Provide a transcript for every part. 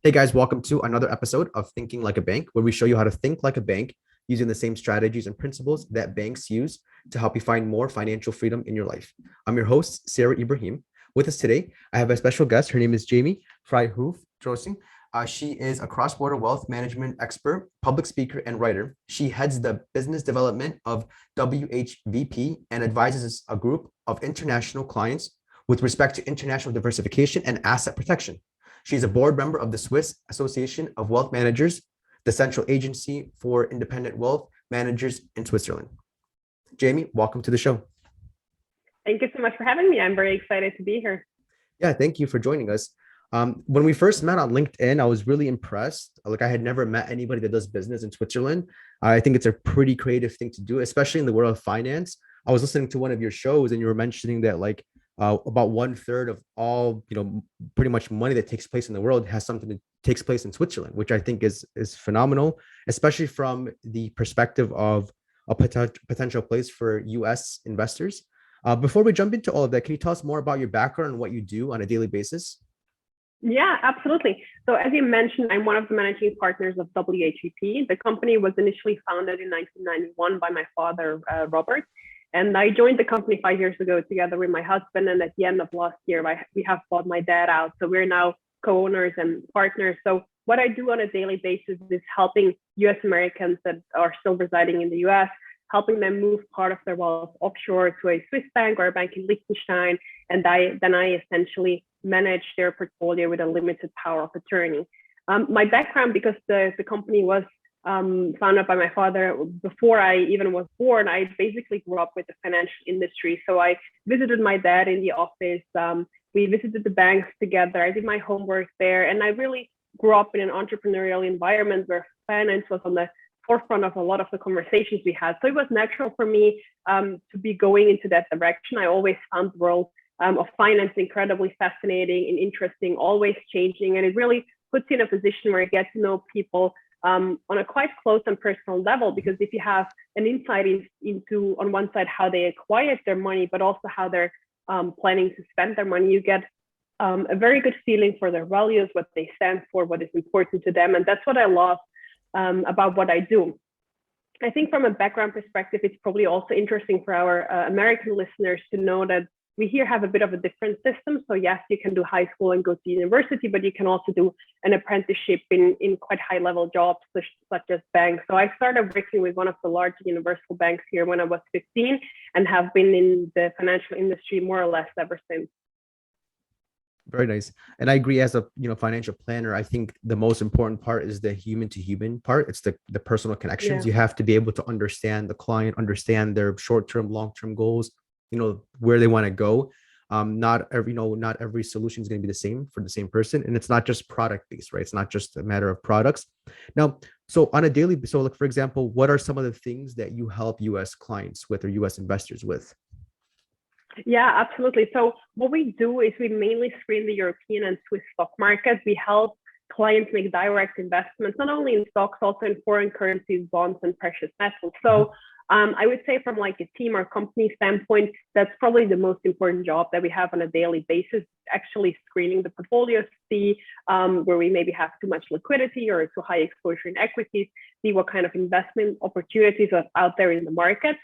Hey guys, welcome to another episode of Thinking Like a Bank, where we show you how to think like a bank using the same strategies and principles that banks use to help you find more financial freedom in your life. I'm your host, Sarah Ibrahim. With us today, I have a special guest. Her name is Jamie Vrijhof-Droese. She is a cross-border wealth management expert, public speaker, and writer. She heads the business development of WHVP and advises a group of international clients with respect to international diversification and asset protection. She's a board member of the Swiss Association of Wealth Managers, the central agency for independent wealth managers in Switzerland. Jamie, welcome to the show. Thank you so much for having me. I'm very excited to be here. Yeah, thank you for joining us. When we first met on LinkedIn, I was really impressed. Like, I had never met anybody that does business in Switzerland. I think it's a pretty creative thing to do, especially in the world of finance. I was listening to one of your shows and you were mentioning that about 1/3 of all, pretty much money that takes place in the world has something that takes place in Switzerland, which I think is phenomenal, especially from the perspective of a potential place for US investors. Before we jump into all of that, can you tell us more about your background and what you do on a daily basis? Yeah, absolutely. So as you mentioned, I'm one of the managing partners of WHVP. The company was initially founded in 1991 by my father, Robert. And I joined the company 5 years ago together with my husband. And at the end of last year, we have bought my dad out. So we're now co-owners and partners. So what I do on a daily basis is helping US Americans that are still residing in the US, helping them move part of their wealth offshore to a Swiss bank or a bank in Liechtenstein. And I essentially manage their portfolio with a limited power of attorney. My background, because the company was founded by my father before I even was born, I basically grew up with the financial industry. So I visited my dad in the office. We visited the banks together. I did my homework there. And I really grew up in an entrepreneurial environment where finance was on the forefront of a lot of the conversations we had. So it was natural for me to be going into that direction. I always found the world of finance incredibly fascinating and interesting, always changing. And it really puts you in a position where you get to know people on a quite close and personal level, because if you have an insight into on one side how they acquired their money, but also how they're planning to spend their money, you get a very good feeling for their values, what they stand for, what is important to them. And that's what I love about what I do. I think from a background perspective, it's probably also interesting for our American listeners to know that we here have a bit of a different system. So yes, you can do high school and go to university, but you can also do an apprenticeship in quite high level jobs, such as banks. So I started working with one of the large universal banks here when I was 15 and have been in the financial industry more or less ever since. Very nice. And I agree, as a financial planner, I think the most important part is the human to human part. It's the personal connections. Yeah. You have to be able to understand the client, understand their short-term, long-term goals, where they want to go. Not every solution is going to be the same for the same person. And it's not just product based, right? It's not just a matter of products. Now, so like, for example, what are some of the things that you help US clients with or US investors with? Yeah, absolutely. So what we do is we mainly screen the European and Swiss stock market. We help clients make direct investments, not only in stocks, also in foreign currencies, bonds, and precious metals. So I would say from like a team or company standpoint, that's probably the most important job that we have on a daily basis, actually screening the portfolios to see where we maybe have too much liquidity or too high exposure in equities, see what kind of investment opportunities are out there in the market.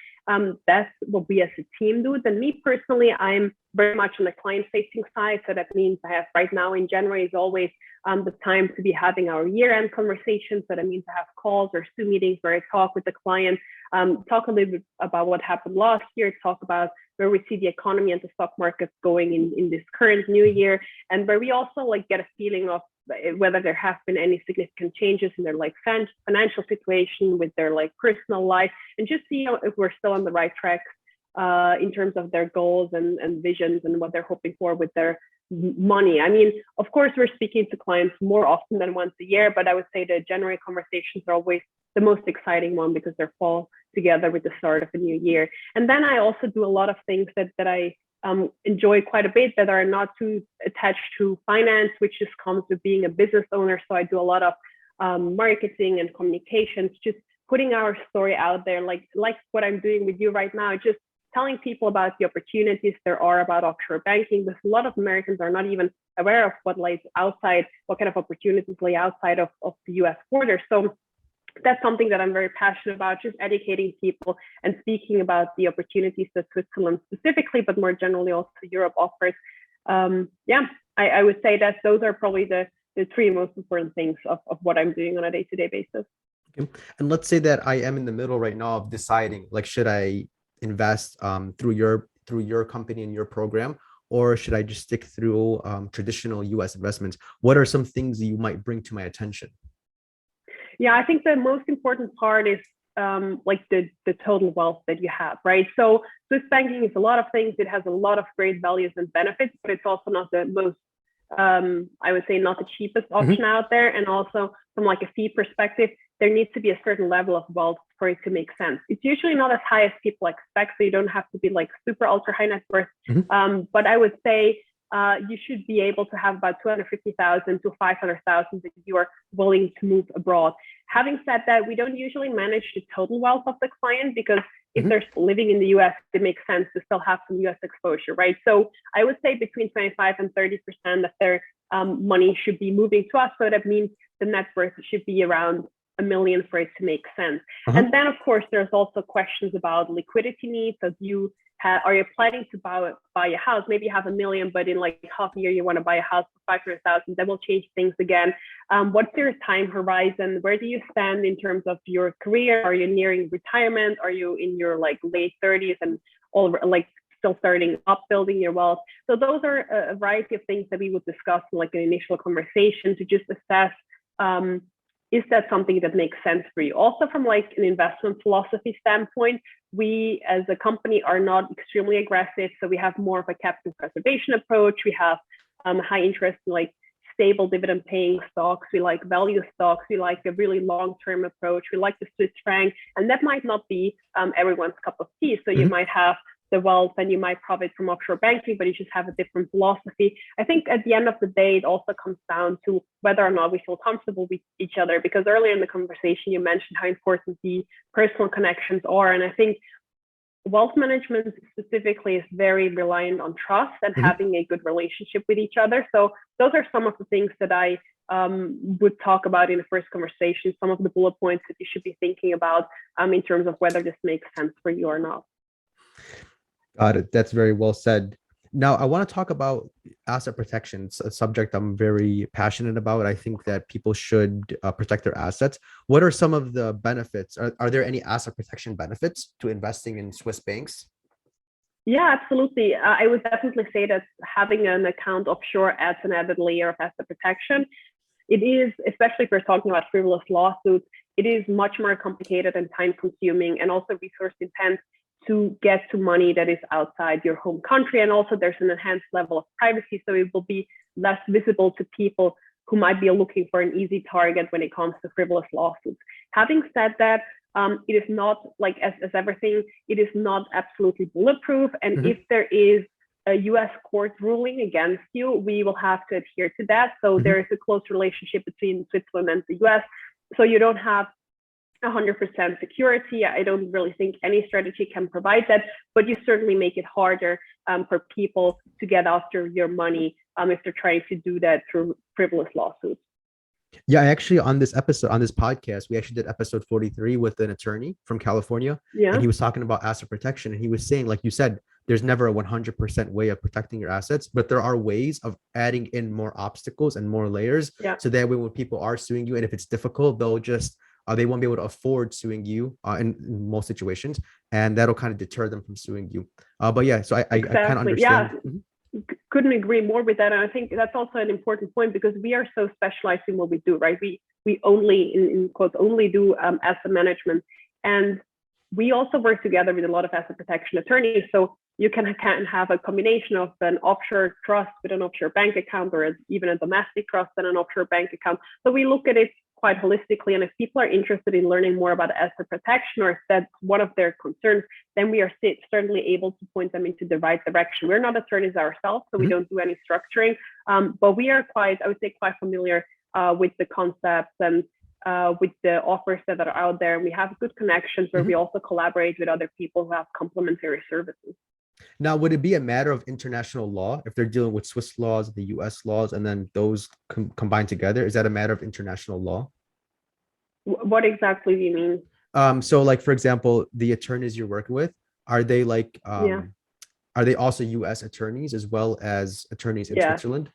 That's what we as a team do. Then me personally, I'm very much on the client-facing side. So that means I have right now in January is always the time to be having our year-end conversations. So that means I have calls or Zoom meetings where I talk with the client, talk a little bit about what happened last year, talk about where we see the economy and the stock markets going in this current new year, and where we also like get a feeling of whether there have been any significant changes in their like financial situation with their like personal life, and just see if we're still on the right track in terms of their goals and visions and what they're hoping for with their money. I mean, of course, we're speaking to clients more often than once a year, but I would say the January conversations are always the most exciting one because they fall together with the start of a new year. And then I also do a lot of things that I enjoy quite a bit that are not too attached to finance, which just comes with being a business owner. So I do a lot of marketing and communications, just putting our story out there, like what I'm doing with you right now, just telling people about the opportunities there are about offshore banking, because a lot of Americans are not even aware of what lies outside, what kind of opportunities lay outside of the US border. So that's something that I'm very passionate about, just educating people and speaking about the opportunities that Switzerland specifically, but more generally also Europe offers. I would say that those are probably the three most important things of what I'm doing on a day-to-day basis. Okay. And let's say that I am in the middle right now of deciding, like, should I invest through your company and your program, or should I just stick through traditional US investments? What are some things that you might bring to my attention? Yeah, I think the most important part is like the total wealth that you have, right? So Swiss banking is a lot of things. It has a lot of great values and benefits, but it's also not the most, I would say, not the cheapest option out there. And also from like a fee perspective, there needs to be a certain level of wealth for it to make sense. It's usually not as high as people expect, so you don't have to be like super ultra high net worth. But I would say you should be able to have about 250,000 to 500,000 that you are willing to move abroad. Having said that, we don't usually manage the total wealth of the client, because if they're living in the US, it makes sense to still have some US exposure, right? So I would say between 25 and 30% of their money should be moving to us. So that means the net worth should be around $1 million for it to make sense. And then, of course, there's also questions about liquidity needs. So are you planning to buy a house? Maybe you have $1 million, but in like half a year you want to buy a house for 500,000. That will change things again. What's your time horizon? Where do you stand in terms of your career? Are you nearing retirement? Are you in your like late 30s and all like still starting up building your wealth? So those are a variety of things that we would discuss in like an initial conversation to just assess, is that something that makes sense for you? Also from like an investment philosophy standpoint, we as a company are not extremely aggressive. So we have more of a capital preservation approach. We have high interest in like stable dividend paying stocks. We like value stocks. We like a really long-term approach. We like the Swiss franc, and that might not be everyone's cup of tea. So you might have the wealth and you might profit from offshore banking, but you just have a different philosophy. I think at the end of the day, it also comes down to whether or not we feel comfortable with each other, because earlier in the conversation, you mentioned how important the personal connections are. And I think wealth management specifically is very reliant on trust and having a good relationship with each other. So those are some of the things that I would talk about in the first conversation, some of the bullet points that you should be thinking about in terms of whether this makes sense for you or not. Got it. That's very well said. Now, I want to talk about asset protection. It's a subject I'm very passionate about. I think that people should protect their assets. What are some of the benefits? Are there any asset protection benefits to investing in Swiss banks? Yeah, absolutely. I would definitely say that having an account offshore adds an added layer of asset protection. It is, especially if we're talking about frivolous lawsuits, it is much more complicated and time consuming and also resource intense to get to money that is outside your home country. And also there's an enhanced level of privacy. So it will be less visible to people who might be looking for an easy target when it comes to frivolous lawsuits. Having said that, it is not like as everything, it is not absolutely bulletproof. And if there is a US court ruling against you, we will have to adhere to that. So there is a close relationship between Switzerland and the US. So you don't have 100% security. I don't really think any strategy can provide that, but you certainly make it harder for people to get after your money if they're trying to do that through frivolous lawsuits. Yeah, actually on this podcast, we actually did episode 43 with an attorney from California. Yeah. And he was talking about asset protection. And he was saying, like you said, there's never a 100% way of protecting your assets, but there are ways of adding in more obstacles and more layers. Yeah. So that way, when people are suing you, and if it's difficult, they won't be able to afford suing you in most situations, and that'll kind of deter them from suing you. But yeah, so I kind of understand. Yeah, couldn't agree more with that. And I think that's also an important point, because we are so specialized in what we do, right? We only, in quotes, only do asset management. And we also work together with a lot of asset protection attorneys. So you can have a combination of an offshore trust with an offshore bank account, or even a domestic trust and an offshore bank account. So we look at it quite holistically. And if people are interested in learning more about asset protection, or if that's one of their concerns, then we are certainly able to point them into the right direction. We're not attorneys ourselves, so we don't do any structuring, but we are quite familiar with the concepts and with the offers that are out there. We have good connections where we also collaborate with other people who have complementary services. Now, would it be a matter of international law if they're dealing with Swiss laws, the US laws, and then those combined together? Is that a matter of international law? What exactly do you mean? So like, for example, the attorneys you're working with, are they like, Yeah. are they also US attorneys as well as attorneys in Yeah. Switzerland?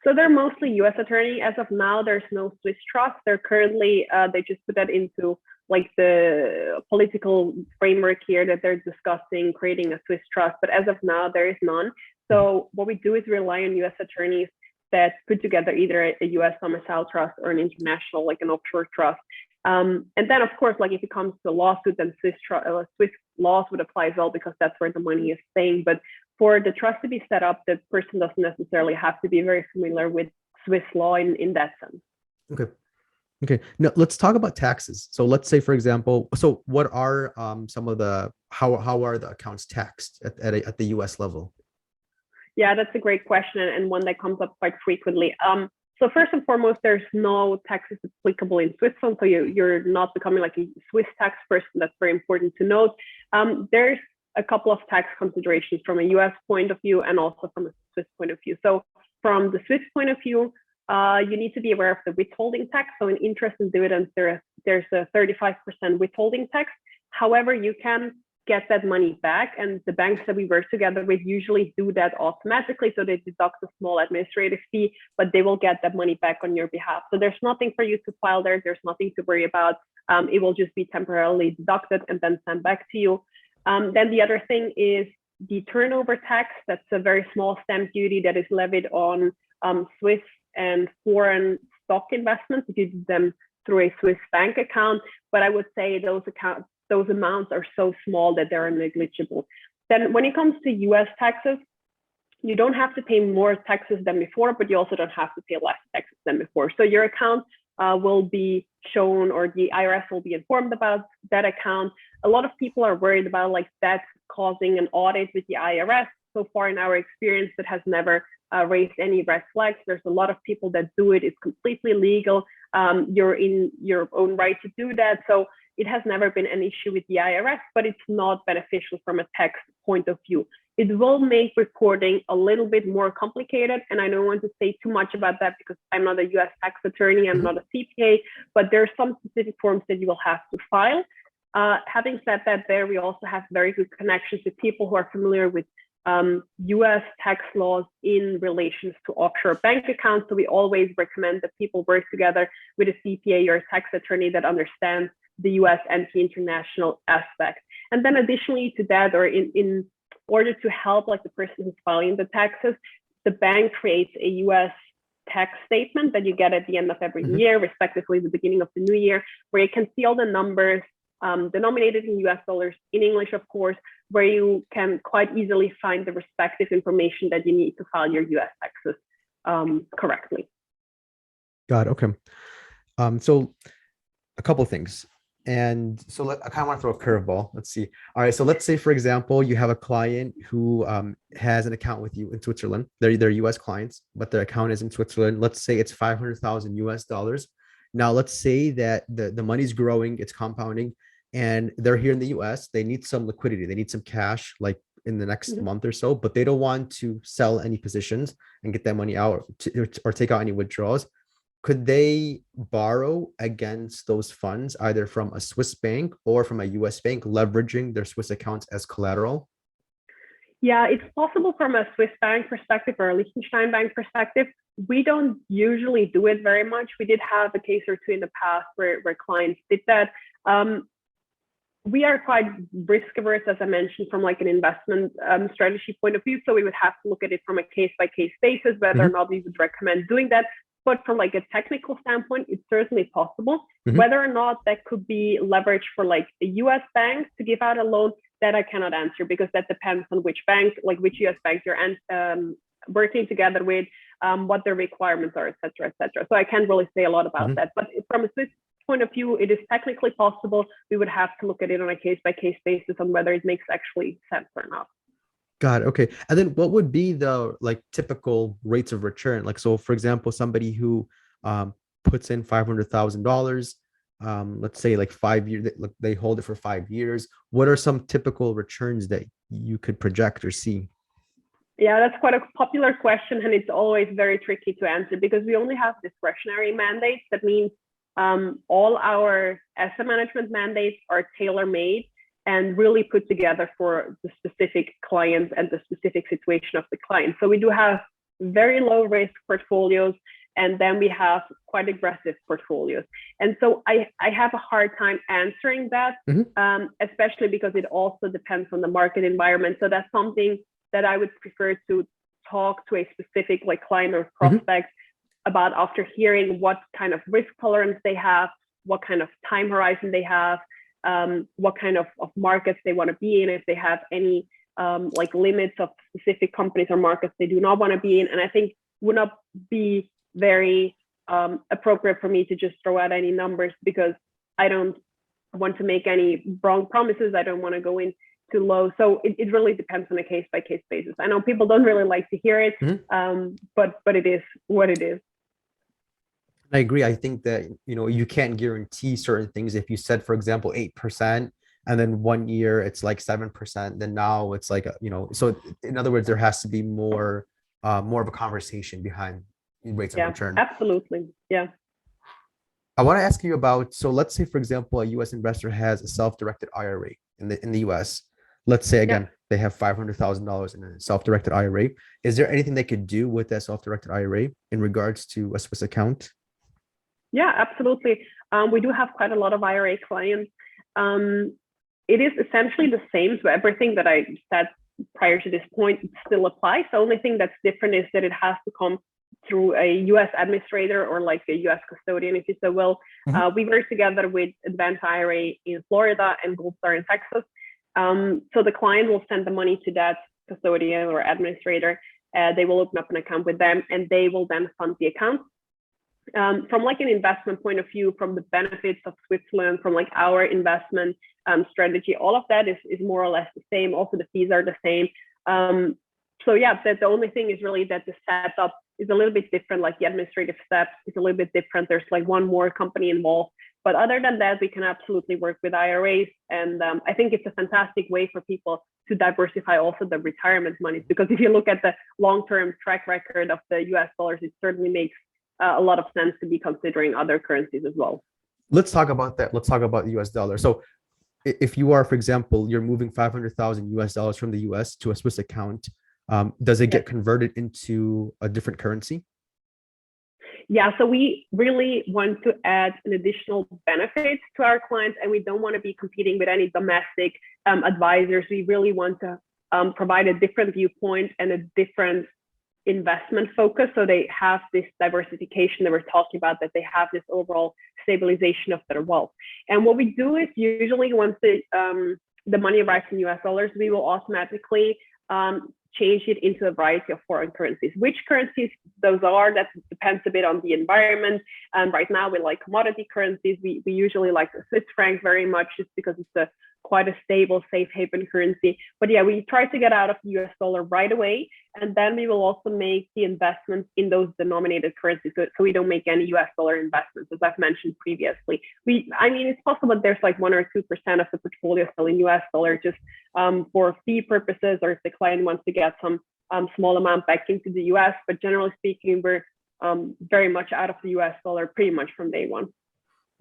So they're mostly U.S. attorney. As of now, there's no Swiss trust. They're currently, they just put that into like the political framework here that they're discussing creating a Swiss trust. But as of now, there is none. So what we do is rely on U.S. attorneys that put together either a U.S. domicile trust or an international, like an offshore trust. And then, of course, like if it comes to a lawsuit, then Swiss laws would apply as well because that's where the money is staying. But for the trust to be set up, the person doesn't necessarily have to be very familiar with Swiss law in that sense. Okay. Okay. Now let's talk about taxes. So let's say, for example, so what are some of the how are the accounts taxed at the US level? Yeah, that's a great question and one that comes up quite frequently. So first and foremost, there's no taxes applicable in Switzerland. So you're not becoming like a Swiss tax person. That's very important to note. There's a couple of tax considerations from a US point of view and also from a Swiss point of view. So from the Swiss point of view, you need to be aware of the withholding tax. So in interest and dividends, there's a 35% withholding tax. However, you can get that money back, and the banks that we work together with usually do that automatically. So they deduct a small administrative fee, but they will get that money back on your behalf. So there's nothing for you to file there. There's nothing to worry about. It will just be temporarily deducted and then sent back to you. Then the other thing is the turnover tax. That's a very small stamp duty that is levied on Swiss and foreign stock investments if you do them through a Swiss bank account. But I would say those amounts are so small that they're negligible. Then when it comes to US taxes, you don't have to pay more taxes than before, but you also don't have to pay less taxes than before. So your account will be shown, or the IRS will be informed about that account. A lot of people are worried about like that causing an audit with the IRS. So far in our experience, that has never raised any red flags. There's a lot of people that do it. It's completely legal. You're in your own right to do that. So it has never been an issue with the IRS, but it's not beneficial from a tax point of view. It will make reporting a little bit more complicated. And I don't want to say too much about that because I'm not a US tax attorney, I'm not a CPA, but there are some specific forms that you will have to file. Having said that, there we also have very good connections with people who are familiar with US tax laws in relations to offshore bank accounts. So we always recommend that people work together with a CPA or a tax attorney that understands the US and the international aspect. And then additionally to that, or in order to help like the person who's filing the taxes, the bank creates a US tax statement that you get at the end of every year, respectively the beginning of the new year, where you can see all the numbers denominated in US dollars, in English, of course, where you can quite easily find the respective information that you need to file your US taxes correctly. Got it. Okay. So a couple of things. And so I kind of want to throw a curveball. Let's see. All right. So let's say, for example, you have a client who has an account with you in Switzerland. They're US clients, but their account is in Switzerland. Let's say it's 500,000 US dollars. Now, let's say that the money's growing, it's compounding, and they're here in the US. They need some liquidity. They need some cash, like in the next month or so, but they don't want to sell any positions and get that money out or take out any withdrawals. Could they borrow against those funds either from a Swiss bank or from a US bank, leveraging their Swiss accounts as collateral? Yeah, it's possible from a Swiss bank perspective or a Liechtenstein bank perspective. We don't usually do it very much. We did have a case or two in the past where clients did that. We are quite risk averse, as I mentioned, from like an investment strategy point of view. So we would have to look at it from a case by case basis, whether or not we would recommend doing that. But from like a technical standpoint, it's certainly possible. Whether or not that could be leverage for like a US bank to give out a loan, that I cannot answer because that depends on which bank, like which US bank you're working together with, what their requirements are, et cetera, et cetera. So I can't really say a lot about that. But from a Swiss point of view, it is technically possible. We would have to look at it on a case by case basis on whether it makes actually sense or not. Got it. Okay. And then what would be the like typical rates of return? Like, so for example, somebody who puts in $500,000, let's say like 5 years, they hold it for 5 years. What are some typical returns that you could project or see? Yeah, that's quite a popular question, and it's always very tricky to answer because we only have discretionary mandates. That means all our asset management mandates are tailor-made and really put together for the specific client and the specific situation of the client. So we do have very low risk portfolios, and then we have quite aggressive portfolios. And so I have a hard time answering that, especially because it also depends on the market environment. So that's something that I would prefer to talk to a specific like client or prospect about after hearing what kind of risk tolerance they have, what kind of time horizon they have, what kind of markets they want to be in, if they have any like limits of specific companies or markets they do not want to be in. And I think would not be very appropriate for me to just throw out any numbers because I don't want to make any wrong promises. I don't want to go in too low. So it really depends on a case by case basis. I know people don't really like to hear it, but it is what it is. I agree. I think that, you can't guarantee certain things. If you said, for example, 8%, and then 1 year it's like 7%, then now it's like, so in other words, there has to be more of a conversation behind rates of return. Absolutely. Yeah. I want to ask you about, so let's say, for example, a US investor has a self-directed IRA in the US. Let's say, again, they have $500,000 in a self-directed IRA. Is there anything they could do with that self-directed IRA in regards to a Swiss account? Yeah, absolutely. We do have quite a lot of IRA clients. It is essentially the same. So everything that I said prior to this point still applies. The only thing that's different is that it has to come through a US administrator or like a US custodian, if you so will. We work together with Advanced IRA in Florida and Gold Star in Texas. So the client will send the money to that custodian or administrator. They will open up an account with them and they will then fund the account. From like an investment point of view, from the benefits of Switzerland, from like our investment strategy, all of that is more or less the same. Also, the fees are the same. So yeah, the only thing is really that the setup is a little bit different, like the administrative steps is a little bit different. There's like one more company involved. But other than that, we can absolutely work with IRAs. And I think it's a fantastic way for people to diversify also the retirement monies, because if you look at the long-term track record of the US dollars, it certainly makes a lot of sense to be considering other currencies as well. Let's talk about that. Let's talk about the US dollar. So if you are, for example, you're moving 500,000 US dollars from the US to a Swiss account, does it get converted into a different currency? Yeah, so we really want to add an additional benefit to our clients, and we don't want to be competing with any domestic advisors. We really want to provide a different viewpoint and a different investment focus. So they have this diversification that we're talking about, that they have this overall stabilization of their wealth. And what we do is usually once the money arrives in US dollars, we will automatically change it into a variety of foreign currencies. Which currencies those are, that depends a bit on the environment. Right now we like commodity currencies. We usually like the Swiss franc very much, just because it's quite a stable, safe haven currency. But yeah, we try to get out of the US dollar right away. And then we will also make the investments in those denominated currencies. So we don't make any US dollar investments, as I've mentioned previously. It's possible that there's like 1 or 2% of the portfolio still in US dollar, just for fee purposes, or if the client wants to get some small amount back into the US. But generally speaking, we're very much out of the US dollar pretty much from day one.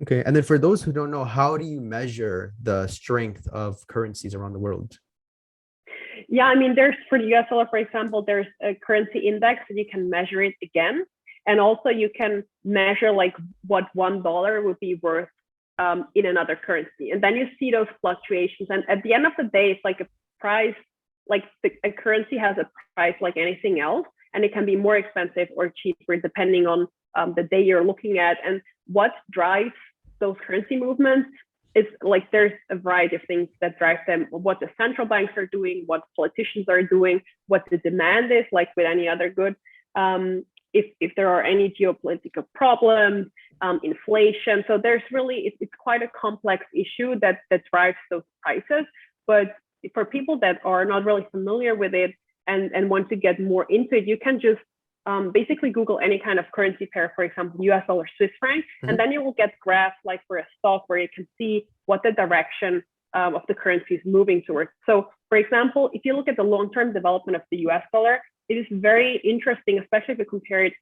Okay. And then for those who don't know, how do you measure the strength of currencies around the world? Yeah, there's, for the US dollar, for example, there's a currency index that you can measure it again. And also you can measure like what $1 would be worth in another currency. And then you see those fluctuations. And at the end of the day, it's like a price, like a currency has a price like anything else. And it can be more expensive or cheaper depending on the day you're looking at. And what drives those currency movements is like, there's a variety of things that drive them: what the central banks are doing, what politicians are doing, what the demand is, like with any other good. If there are any geopolitical problems, inflation. So there's really, it's quite a complex issue that drives those prices. But for people that are not really familiar with it and want to get more into it, you can just basically Google any kind of currency pair, for example, US dollar, Swiss franc, and then you will get graphs like for a stock where you can see what the direction of the currency is moving towards. So, for example, if you look at the long-term development of the US dollar, it is very interesting, especially if you compare it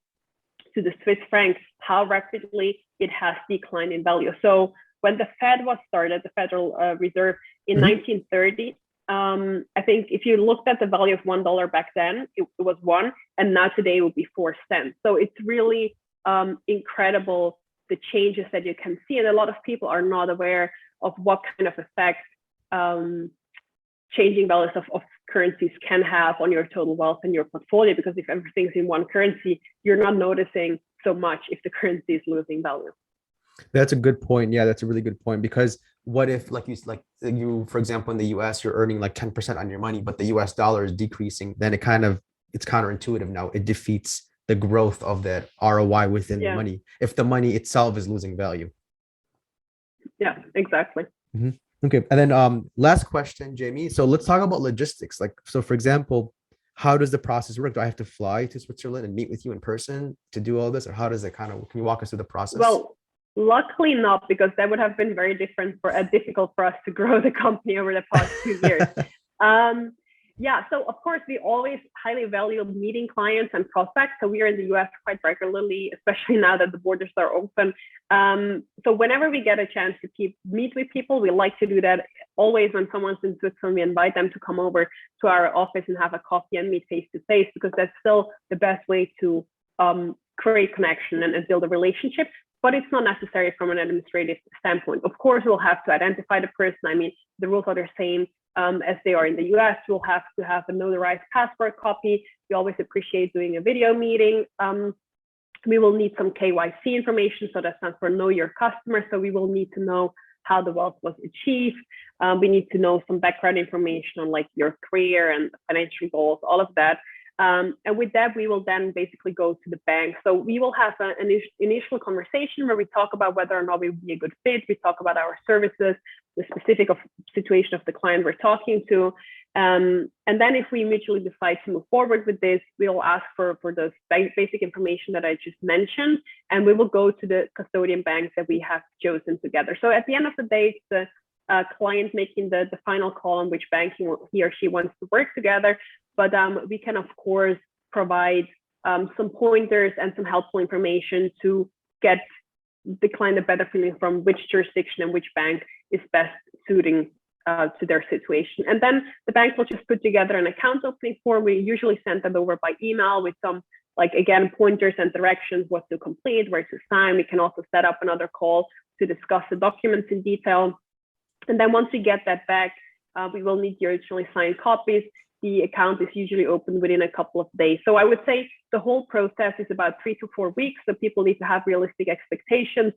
to the Swiss franc, how rapidly it has declined in value. So when the Fed was started, the Federal Reserve in 1930, I think if you looked at the value of $1 back then, it was 1, and now today it would be 4 cents. So it's really incredible the changes that you can see, and a lot of people are not aware of what kind of effect changing values of currencies can have on your total wealth and your portfolio, because if everything's in one currency, you're not noticing so much if the currency is losing value. That's a good point. Yeah, that's a really good point, because what if like you, for example, in the US, you're earning like 10% on your money, but the US dollar is decreasing, then it's counterintuitive now. It defeats the growth of that ROI within the money if the money itself is losing value. Yeah, exactly. Okay. And then last question, Jamie. So let's talk about logistics. Like, so for example, how does the process work? Do I have to fly to Switzerland and meet with you in person to do all this? Or how does it can you walk us through the process? Well, luckily not, because that would have been very difficult for us to grow the company over the past 2 years. Yeah, so of course, we always highly value meeting clients and prospects. So we are in the US quite regularly, especially now that the borders are open. So whenever we get a chance to meet with people, we like to do that. Always when someone's in Switzerland, we invite them to come over to our office and have a coffee and meet face to face, because that's still the best way to create connection and build a relationship. But it's not necessary from an administrative standpoint. Of course, we'll have to identify the person. I mean, the rules are the same as they are in the US. We'll have to have a notarized passport copy. We always appreciate doing a video meeting. We will need some KYC information. So that stands for Know Your Customer. So we will need to know how the wealth was achieved. We need to know some background information on like your career and financial goals, all of that. And with that, we will then basically go to the bank. So we will have an initial conversation where we talk about whether or not we would be a good fit. We talk about our services, the specific situation of the client we're talking to. And then if we mutually decide to move forward with this, we'll ask for those basic information that I just mentioned, and we will go to the custodian banks that we have chosen together. So at the end of the day, it's the client making the final call on which bank he or she wants to work together. But we can, of course, provide some pointers and some helpful information to get the client a better feeling from which jurisdiction and which bank is best suiting to their situation. And then the bank will just put together an account opening form. We usually send that over by email with some, like, again, pointers and directions, what to complete, where to sign. We can also set up another call to discuss the documents in detail. And then once we get that back, we will need the originally signed copies. The account is usually open within a couple of days. So I would say the whole process is about 3 to 4 weeks. So people need to have realistic expectations.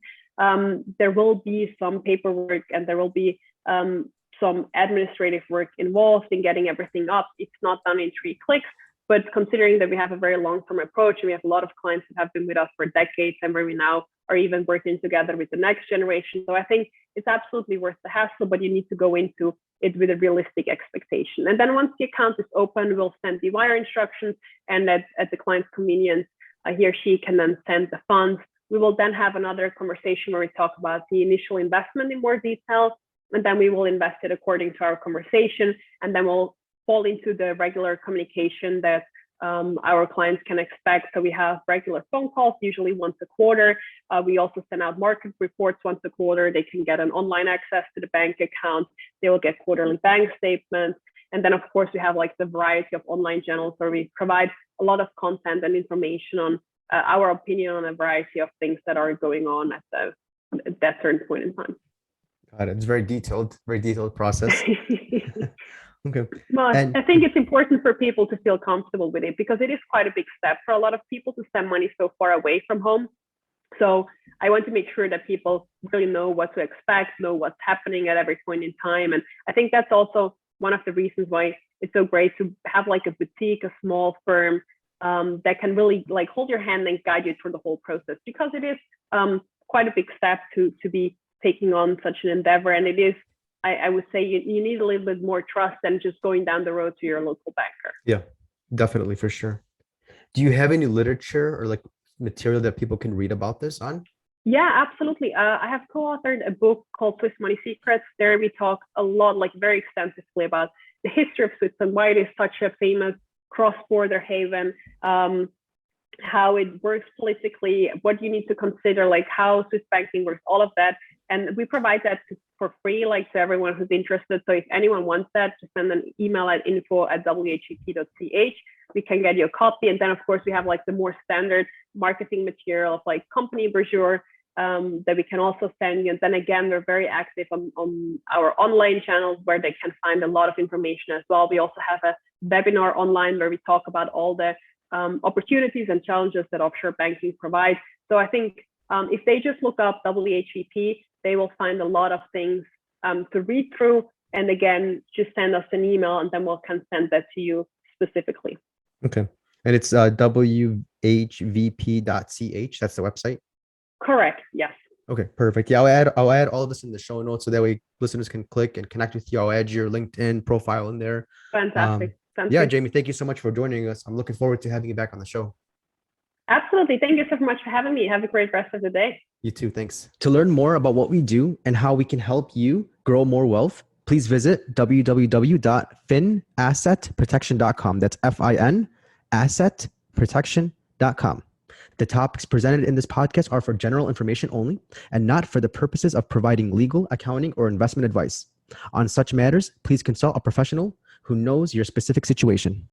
There will be some paperwork and there will be some administrative work involved in getting everything up. It's not done in 3 clicks, but considering that we have a very long-term approach and we have a lot of clients who have been with us for decades and where we now are even working together with the next generation. So I think it's absolutely worth the hassle, but you need to go into it with a realistic expectation. And then once the account is open, we'll send the wire instructions, and at the client's convenience, he or she can then send the funds. We will then have another conversation where we talk about the initial investment in more detail, and then we will invest it according to our conversation, and then we'll fall into the regular communication that our clients can expect. So we have regular phone calls, usually once a quarter. We also send out market reports once a quarter. They can get an online access to the bank account. They will get quarterly bank statements. And then, of course, we have like the variety of online channels where we provide a lot of content and information on our opinion on a variety of things that are going on at that certain point in time. Got it. It's very detailed process. Okay. Well, I think it's important for people to feel comfortable with it, because it is quite a big step for a lot of people to send money so far away from home. So I want to make sure that people really know what to expect, know what's happening at every point in time. And I think that's also one of the reasons why it's so great to have like a boutique, a small firm that can really like hold your hand and guide you through the whole process, because it is quite a big step to be taking on such an endeavor. And it is, I would say you need a little bit more trust than just going down the road to your local banker. Yeah, definitely, for sure. Do you have any literature or like material that people can read about this on? Yeah, absolutely. I have co-authored a book called Swiss Money Secrets. There we talk a lot, like very extensively about the history of Switzerland, why it is such a famous cross-border haven, how it works politically, what you need to consider, like how Swiss banking works, all of that. And we provide that for free, like to everyone who's interested. So if anyone wants that, just send an email at info@whvp.ch. We can get you a copy. And then of course we have like the more standard marketing material of like company brochure that we can also send you. And then again, we're very active on our online channels where they can find a lot of information as well. We also have a webinar online where we talk about all the opportunities and challenges that offshore banking provides. So I think if they just look up WHVP, they will find a lot of things to read through. And again, just send us an email and then we can send that to you specifically. Okay. And it's WHVP.ch. That's the website. Correct. Yes. Okay, perfect. Yeah, I'll add all of this in the show notes so that way listeners can click and connect with you. I'll add your LinkedIn profile in there. Fantastic. Yeah, Jamie, thank you so much for joining us. I'm looking forward to having you back on the show. Absolutely. Thank you so much for having me. Have a great rest of the day. You too. Thanks. To learn more about what we do and how we can help you grow more wealth, please visit www.finassetprotection.com. That's FIN assetprotection.com. The topics presented in this podcast are for general information only and not for the purposes of providing legal, accounting, or investment advice. On such matters, please consult a professional who knows your specific situation.